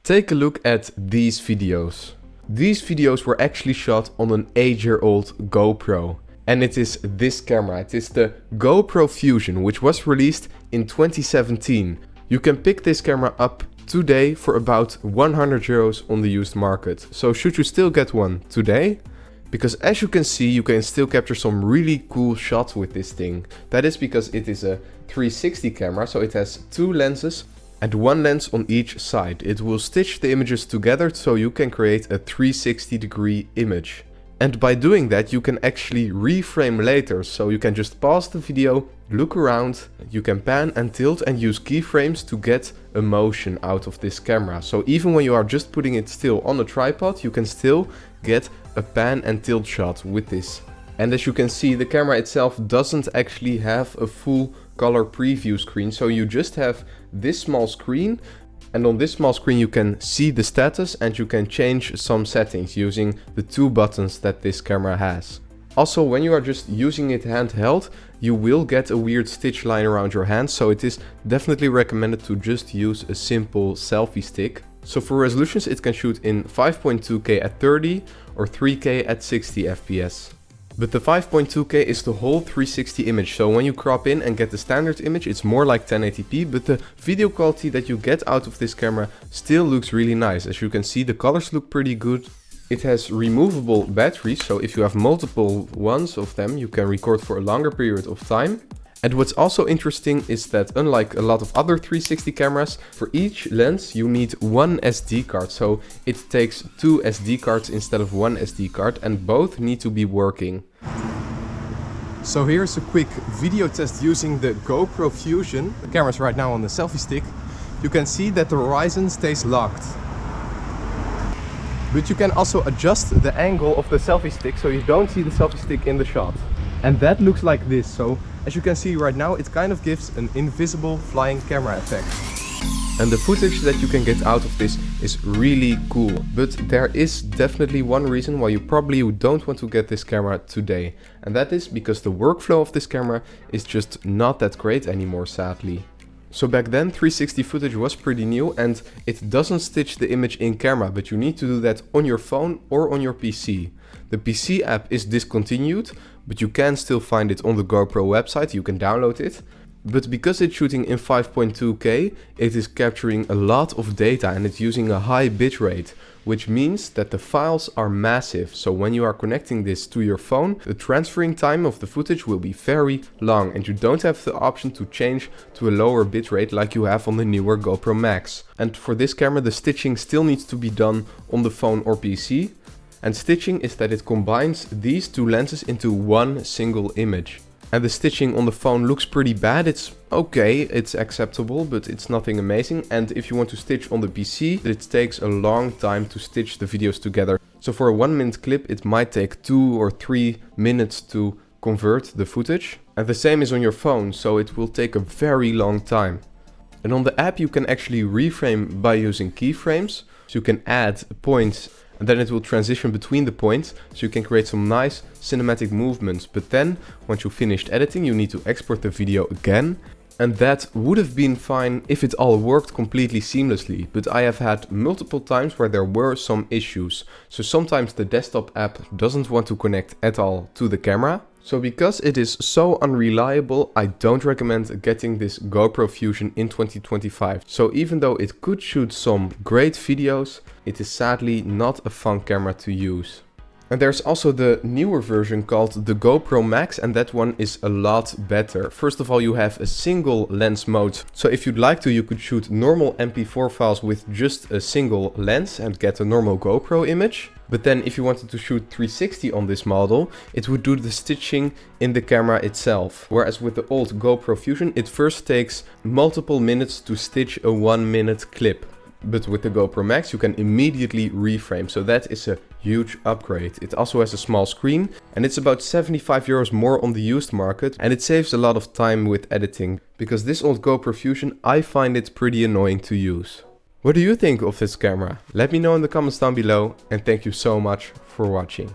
Take a look at these videos. These videos were actually shot on an 8-year-old GoPro. And it is this camera. It is the GoPro Fusion, which was released in 2017. You can pick this camera up today for about 100 euros on the used market. So should you still get one today? Because as you can see, you can still capture some really cool shots with this thing. That is because it is a 360 camera, so it has two lenses and one lens on each side. It will stitch the images together so you can create a 360-degree image. And by doing that, you can actually reframe later. So you can just pause the video, look around, you can pan and tilt and use keyframes to get a motion out of this camera. So even when you are just putting it still on a tripod, you can still get a pan and tilt shot with this. And as you can see, the camera itself doesn't actually have a full color preview screen. So you just have this small screen. And on this small screen you can see the status and you can change some settings using the two buttons that this camera has. Also, when you are just using it handheld, you will get a weird stitch line around your hand, so it is definitely recommended to just use a simple selfie stick. So for resolutions it can shoot in 5.2K at 30 or 3K at 60 FPS. But the 5.2K is the whole 360 image, so when you crop in and get the standard image, it's more like 1080p, but the video quality that you get out of this camera still looks really nice. As you can see, the colors look pretty good. It has removable batteries, so if you have multiple ones of them, you can record for a longer period of time. And what's also interesting is that unlike a lot of other 360 cameras, for each lens you need one SD card. So it takes two SD cards instead of one SD card, and both need to be working. So here's a quick video test using the GoPro Fusion. The camera's right now on the selfie stick. You can see that the horizon stays locked. But you can also adjust the angle of the selfie stick so you don't see the selfie stick in the shot. And that looks like this. So as you can see right now, it kind of gives an invisible flying camera effect. And the footage that you can get out of this is really cool. But there is definitely one reason why you probably don't want to get this camera today. And that is because the workflow of this camera is just not that great anymore, sadly. So back then 360 footage was pretty new and it doesn't stitch the image in camera, but you need to do that on your phone or on your PC. The PC app is discontinued, but you can still find it on the GoPro website, you can download it. But because it's shooting in 5.2K, it is capturing a lot of data and it's using a high bitrate, which means that the files are massive. So when you are connecting this to your phone, the transferring time of the footage will be very long and you don't have the option to change to a lower bitrate like you have on the newer GoPro Max. And for this camera, the stitching still needs to be done on the phone or PC. And stitching is that it combines these two lenses into one single image. And the stitching on the phone looks pretty bad. It's okay, it's acceptable, but it's nothing amazing. And if you want to stitch on the PC, it takes a long time to stitch the videos together. So for a 1-minute clip, it might take 2 or 3 minutes to convert the footage. And the same is on your phone, so it will take a very long time. And on the app, you can actually reframe by using keyframes. So you can add points and then it will transition between the points, so you can create some nice cinematic movements. But then, once you finished editing, you need to export the video again. And that would have been fine if it all worked completely seamlessly. But I have had multiple times where there were some issues. So sometimes the desktop app doesn't want to connect at all to the camera. So because it is so unreliable, I don't recommend getting this GoPro Fusion in 2025. So even though it could shoot some great videos, it is sadly not a fun camera to use. And there's also the newer version called the GoPro Max, and that one is a lot better. First of all, you have a single lens mode. So if you'd like to, you could shoot normal MP4 files with just a single lens and get a normal GoPro image. But then if you wanted to shoot 360 on this model, it would do the stitching in the camera itself. Whereas with the old GoPro Fusion, it first takes multiple minutes to stitch a 1-minute clip. But with the GoPro Max, you can immediately reframe. So that is a huge upgrade. It also has a small screen and it's about 75 euros more on the used market. And it saves a lot of time with editing. Because this old GoPro Fusion, I find it pretty annoying to use. What do you think of this camera? Let me know in the comments down below. And thank you so much for watching.